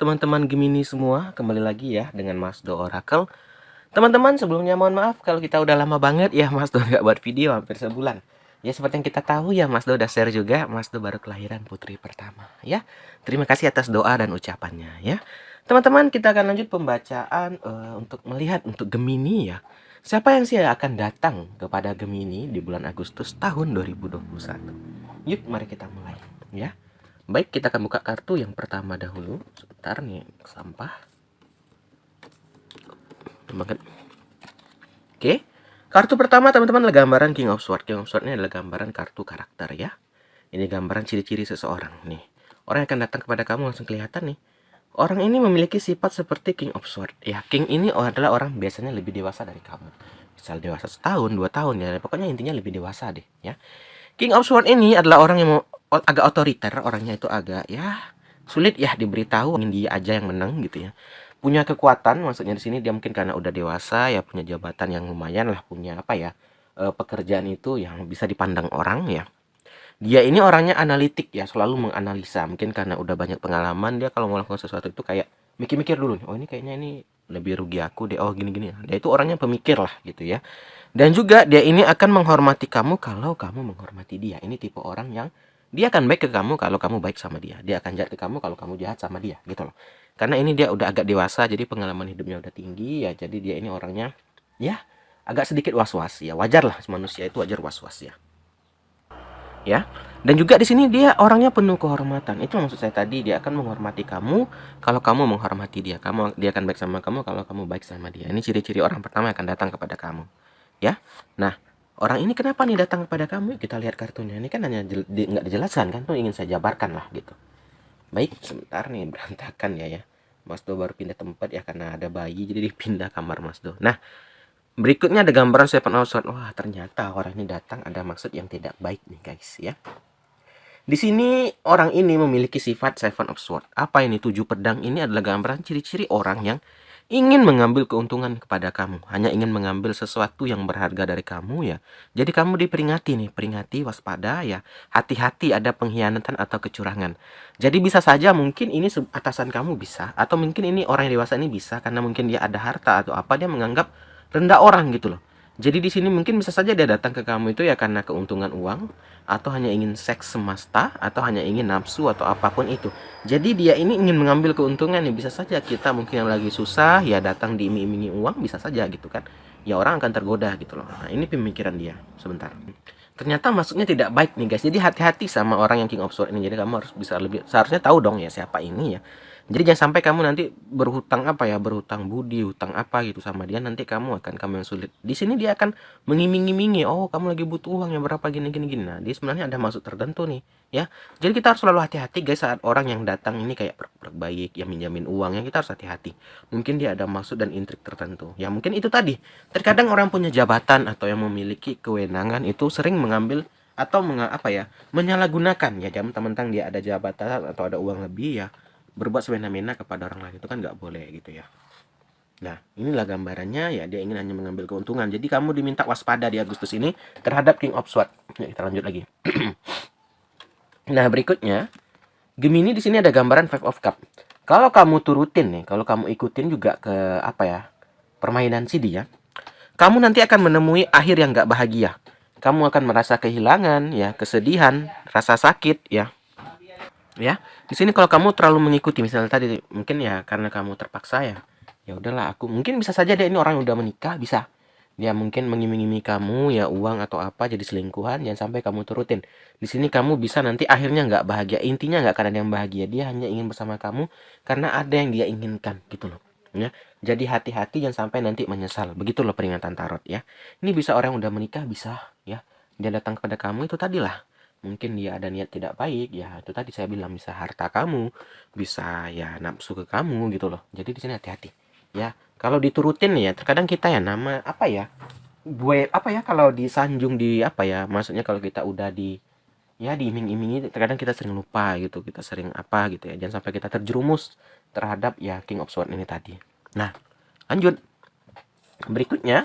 teman-teman Gemini semua, kembali lagi ya dengan Mas Do Oracle. Teman-teman, sebelumnya mohon maaf kalau kita udah lama banget ya Mas Do nggak buat video hampir sebulan. Ya seperti yang kita tahu ya Mas Do udah share juga, Mas Do baru kelahiran putri pertama ya. Terima kasih atas doa dan ucapannya ya. Teman-teman, kita akan lanjut pembacaan untuk melihat untuk Gemini ya. Siapa yang sih akan datang kepada Gemini di bulan Agustus tahun 2021? Yuk mari kita mulai ya. Baik, kita akan buka kartu yang pertama dahulu. Sebentar nih, sampah. Banget. Oke. Kartu pertama teman-teman adalah gambaran King of Swords. King of Swords ini adalah gambaran kartu karakter ya. Ini gambaran ciri-ciri seseorang nih. Orang yang akan datang kepada kamu langsung kelihatan nih. Orang ini memiliki sifat seperti King of Swords. Ya, King ini adalah orang biasanya lebih dewasa dari kamu. Misal dewasa setahun, 2 tahun ya. Pokoknya intinya lebih dewasa deh ya. King of Swords ini adalah orang yang agak otoriter, orangnya itu agak ya sulit ya diberitahu, ingin dia aja yang menang gitu ya. Punya kekuatan, maksudnya di sini dia mungkin karena udah dewasa ya, punya jabatan yang lumayan lah, punya apa ya, pekerjaan itu yang bisa dipandang orang ya. Dia ini orangnya analitik ya, selalu menganalisa. Mungkin karena udah banyak pengalaman, dia kalau melakukan sesuatu itu kayak mikir-mikir dulu nih, oh ini kayaknya ini lebih rugi aku deh, oh gini-gini. Dia itu orangnya pemikir lah gitu ya. Dan juga dia ini akan menghormati kamu kalau kamu menghormati dia. Ini tipe orang yang dia akan baik ke kamu kalau kamu baik sama dia. Dia akan jahat ke kamu kalau kamu jahat sama dia, gitu loh. Karena ini dia udah agak dewasa, jadi pengalaman hidupnya udah tinggi ya. Jadi dia ini orangnya ya agak sedikit was-was ya. Wajar lah, manusia itu wajar was-was ya. Ya. Dan juga di sini dia orangnya penuh kehormatan. Itu maksud saya tadi, dia akan menghormati kamu kalau kamu menghormati dia. Dia akan baik sama kamu kalau kamu baik sama dia. Ini ciri-ciri orang pertama yang akan datang kepada kamu. Ya. Nah, orang ini kenapa nih datang kepada kamu? Kita lihat kartunya. Ini kan hanya nggak dijelaskan kan, tuh ingin saya jabarkan lah gitu. Baik, sebentar nih berantakan ya. Mas Do baru pindah tempat ya karena ada bayi, jadi dipindah kamar Mas Do. Nah, berikutnya ada gambaran Seven of Swords. Wah, ternyata orang ini datang ada maksud yang tidak baik nih guys ya. Di sini orang ini memiliki sifat Seven of Swords. Apa ini? 7 pedang ini adalah gambaran ciri-ciri orang yang ingin mengambil keuntungan kepada kamu, hanya ingin mengambil sesuatu yang berharga dari kamu ya. Jadi kamu diperingati nih, peringati, waspada ya, hati-hati ada pengkhianatan atau kecurangan. Jadi bisa saja mungkin ini atasan kamu bisa, atau mungkin ini orang yang dewasa ini bisa karena mungkin dia ada harta atau apa, dia menganggap rendah orang gitu loh. Jadi di sini mungkin bisa saja dia datang ke kamu itu ya karena keuntungan uang, atau hanya ingin seks semesta, atau hanya ingin nafsu atau apapun itu. Jadi dia ini ingin mengambil keuntungan nih. Bisa saja kita mungkin yang lagi susah ya datang diiming-imingi uang, bisa saja gitu kan. Ya orang akan tergoda gitu loh. Nah, ini pemikiran dia. Sebentar. Ternyata maksudnya tidak baik nih guys. Jadi hati-hati sama orang yang King of Swords ini. Jadi kamu harus bisa lebih, seharusnya tahu dong ya siapa ini ya. Jadi jangan sampai kamu nanti berhutang apa ya, berhutang budi, hutang apa gitu sama dia, nanti kamu yang sulit. Di sini dia akan mengiming-imingi, oh kamu lagi butuh uang yang berapa gini gini gini. Nah, dia sebenarnya ada maksud tertentu nih, ya. Jadi kita harus selalu hati-hati guys saat orang yang datang ini kayak baik, yang minjamin uang, yang kita harus hati-hati. Mungkin dia ada maksud dan intrik tertentu. Ya mungkin itu tadi. Terkadang orang punya jabatan atau yang memiliki kewenangan itu sering mengambil atau menyalahgunakan ya, teman-teman dia ada jabatan atau ada uang lebih ya, berbuat semena-mena kepada orang lain itu kan nggak boleh gitu ya. Nah, inilah gambarannya ya, dia ingin hanya mengambil keuntungan. Jadi kamu diminta waspada di Agustus ini terhadap King of Swords. Ya, kita lanjut lagi. Nah, berikutnya Gemini di sini ada gambaran Five of Cup. Kalau kamu turutin nih, kalau kamu ikutin juga ke permainan si dia, kamu nanti akan menemui akhir yang nggak bahagia. Kamu akan merasa kehilangan ya, kesedihan, rasa sakit ya. Ya, di sini kalau kamu terlalu mengikuti, misalnya tadi mungkin ya karena kamu terpaksa ya, ya udahlah aku, mungkin bisa saja dia ini orang yang udah menikah, bisa dia mungkin mengiming-imingi kamu ya uang atau apa, jadi selingkuhan. Jangan sampai kamu turutin. Di sini kamu bisa nanti akhirnya nggak bahagia. Intinya nggak karena yang bahagia, dia hanya ingin bersama kamu karena ada yang dia inginkan gitu loh ya. Jadi hati-hati jangan sampai nanti menyesal. Begitu loh peringatan tarot ya. Ini bisa orang yang udah menikah, bisa ya, dia datang kepada kamu itu tadilah, mungkin dia ada niat tidak baik ya, itu tadi saya bilang, bisa harta kamu, bisa ya nafsu ke kamu gitu loh. Jadi di sini hati-hati ya. Kalau diturutin ya, terkadang kita ya nama apa ya, kalau disanjung di maksudnya kalau kita udah diiming-imingi, terkadang kita sering lupa gitu, kita sering gitu ya. Jangan sampai kita terjerumus terhadap ya King of Swords ini tadi. Nah, lanjut berikutnya.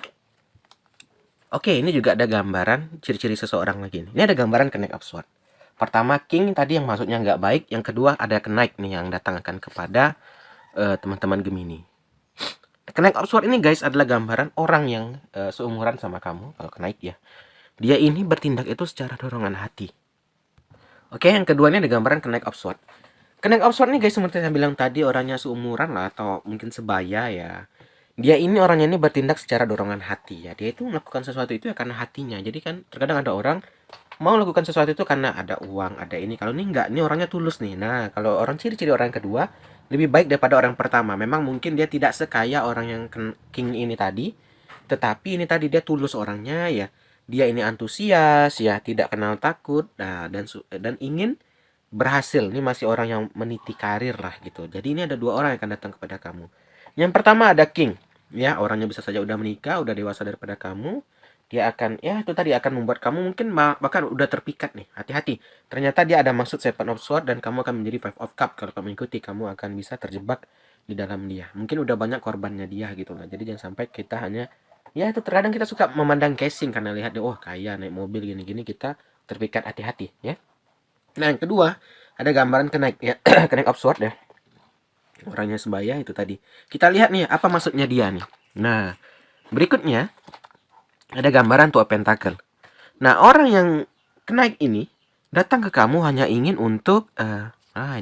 Oke, ini juga ada gambaran ciri-ciri seseorang lagi nih. Ini ada gambaran Knight of Swords. Pertama King tadi yang maksudnya nggak baik, yang kedua ada Knight nih yang datang akan kepada teman-teman Gemini. Kenaik of Swords ini guys adalah gambaran orang yang seumuran sama kamu. Kalau kenaik ya, dia ini bertindak itu secara dorongan hati. Oke, yang kedua ini ada gambaran kenaik of Swords. Kenaik of Swords ini guys, seperti saya bilang tadi, orangnya seumuran lah atau mungkin sebaya ya. Dia ini orangnya ini bertindak secara dorongan hati ya. Dia itu melakukan sesuatu itu ya karena hatinya. Jadi kan terkadang ada orang mau lakukan sesuatu itu karena ada uang, ada ini. Kalau ini enggak, ini orangnya tulus nih. Nah, kalau orang ciri-ciri orang yang kedua lebih baik daripada orang pertama. Memang mungkin dia tidak sekaya orang yang king ini tadi, tetapi ini tadi dia tulus orangnya ya. Dia ini antusias ya, tidak kenal takut. Nah, dan ingin berhasil. Ini masih orang yang meniti karir lah gitu. Jadi ini ada dua orang yang akan datang kepada kamu. Yang pertama ada king. Ya, orangnya bisa saja udah menikah, udah dewasa daripada kamu. Dia akan, ya itu tadi akan membuat kamu mungkin bahkan udah terpikat nih. Hati-hati. Ternyata dia ada maksud Seven of Swords dan kamu akan menjadi Five of Cup. Kalau kamu ikuti, kamu akan bisa terjebak di dalam dia. Mungkin udah banyak korbannya dia gitu lah. Jadi jangan sampai kita hanya, ya itu terkadang kita suka memandang casing karena lihat dia, wah kaya, naik mobil gini-gini, kita terpikat. Hati-hati ya. Nah, yang kedua, ada gambaran kenaik ya, kenaik of Swords ya. Orangnya sebaya itu tadi. Kita lihat nih, apa maksudnya dia nih. Nah, berikutnya ada gambaran Two of Pentacle. Nah, orang yang kenaik ini datang ke kamu hanya ingin untuk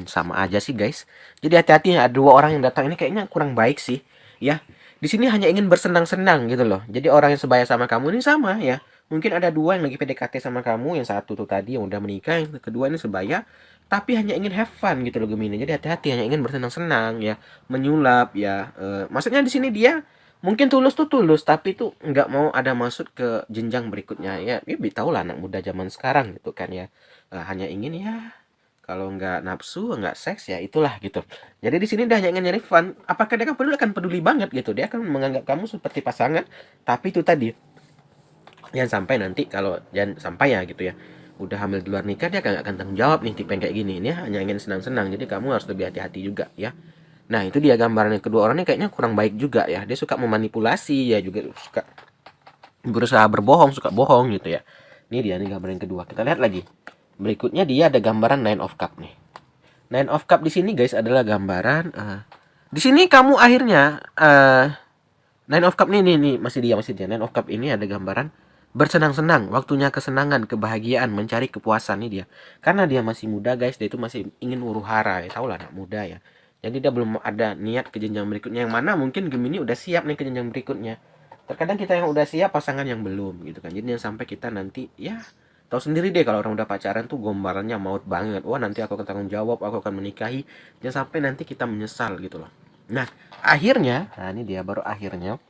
sama aja sih guys. Jadi hati-hati, ada dua orang yang datang ini kayaknya kurang baik sih. Ya, di sini hanya ingin bersenang-senang gitu loh. Jadi orang yang sebaya sama kamu ini sama ya. Mungkin ada dua yang lagi PDKT sama kamu, yang satu tuh tadi yang udah menikah, yang kedua ini sebaya, tapi hanya ingin have fun gitu loh Gemini. Jadi hati-hati, hanya ingin bersenang-senang ya, menyulap ya. Maksudnya di sini dia mungkin tulus tuh tulus, tapi tuh nggak mau ada masuk ke jenjang berikutnya ya. Ya tahu lah anak muda zaman sekarang gitu kan ya. Hanya ingin ya, kalau nggak nafsu, nggak seks ya itulah gitu. Jadi di sini dia hanya ingin nyari fun. Apakah dia akan peduli banget gitu? Dia akan menganggap kamu seperti pasangan, tapi itu tadi, jangan sampai nanti, kalau jangan sampai ya gitu ya, udah hamil di luar nikah, dia nggak akan tanggung jawab nih tipe yang kayak gini. Ini hanya ingin senang-senang. Jadi kamu harus lebih hati-hati juga ya. Nah, itu dia gambaran yang kedua. Orang ini kayaknya kurang baik juga ya. Dia suka memanipulasi ya, juga suka berusaha berbohong, suka bohong gitu ya. Ini dia nih gambaran yang kedua. Kita lihat lagi. Berikutnya dia ada gambaran Nine of Cup nih. Nine of Cup di sini guys adalah gambaran di sini kamu akhirnya Nine of Cup nih masih dia. Nine of Cup ini ada gambaran bersenang-senang, waktunya kesenangan, kebahagiaan, mencari kepuasan nih dia. Karena dia masih muda guys, dia itu masih ingin huru-hara ya, tahu lah anak muda ya. Jadi dia belum ada niat ke jenjang berikutnya, yang mana mungkin Gemini udah siap nih ke jenjang berikutnya. Terkadang kita yang udah siap, pasangan yang belum gitu kan. Jadi jangan sampai kita nanti ya, tahu sendiri deh kalau orang udah pacaran tuh gombalannya maut banget. Wah, nanti aku akan tanggung jawab, aku akan menikahi. Jangan sampai nanti kita menyesal gitu loh. Nah, akhirnya, nah ini dia baru akhirnya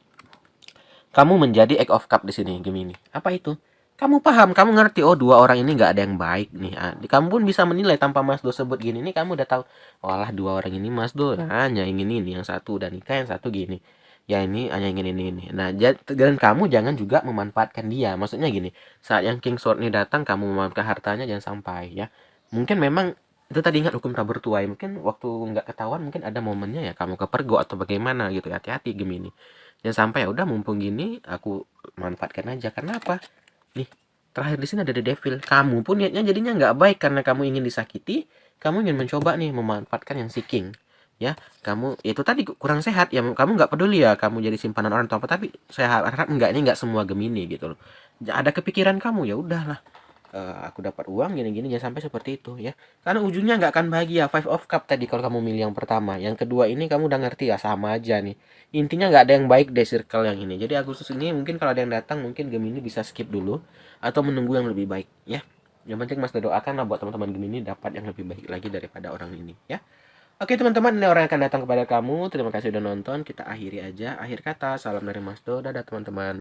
kamu menjadi Eight of Cup di sini Gemini. Apa itu? Kamu paham, kamu ngerti, oh dua orang ini nggak ada yang baik nih. Kamu pun bisa menilai tanpa Mas Do sebut gini nih, kamu udah tahu, walah dua orang ini Mas Do hanya ingin ini, yang satu udah nikah, yang satu gini. Ya ini hanya ingin ini. Nah, dan kamu jangan juga memanfaatkan dia. Maksudnya gini, saat yang King Sword ini datang, kamu memanfaatkan hartanya, jangan sampai ya. Mungkin memang itu tadi, ingat hukum tabur tuai. Mungkin waktu nggak ketahuan, mungkin ada momennya ya kamu kepergok atau bagaimana gitu. Hati-hati Gemini. Jangan sampai ya udah mumpung gini aku manfaatkan aja. Karena apa? Nih, terakhir di sini ada The Devil. Kamu pun niatnya jadinya nggak baik karena kamu ingin disakiti. Kamu ingin mencoba nih memanfaatkan yang seeking. Ya, kamu itu tadi kurang sehat ya. Kamu nggak peduli ya kamu jadi simpanan orang atau apa. Tapi saya harap enggak, ini nggak semua Gemini gitu loh. Ada kepikiran kamu, ya udahlah. Aku dapat uang gini-gini, jangan sampai seperti itu ya. Karena ujungnya nggak akan bahagia. Five of Cup tadi kalau kamu milih yang pertama. Yang kedua ini kamu udah ngerti ya, sama aja nih. Intinya nggak ada yang baik deh circle yang ini. Jadi Agustus ini mungkin kalau ada yang datang, mungkin Gemini bisa skip dulu atau menunggu yang lebih baik ya. Yang penting Mas doakan lah buat teman-teman Gemini dapat yang lebih baik lagi daripada orang ini ya. Oke teman-teman, ini orang yang akan datang kepada kamu. Terima kasih udah nonton. Kita akhiri aja. Akhir kata, salam dari Mas Do. Dadah teman-teman.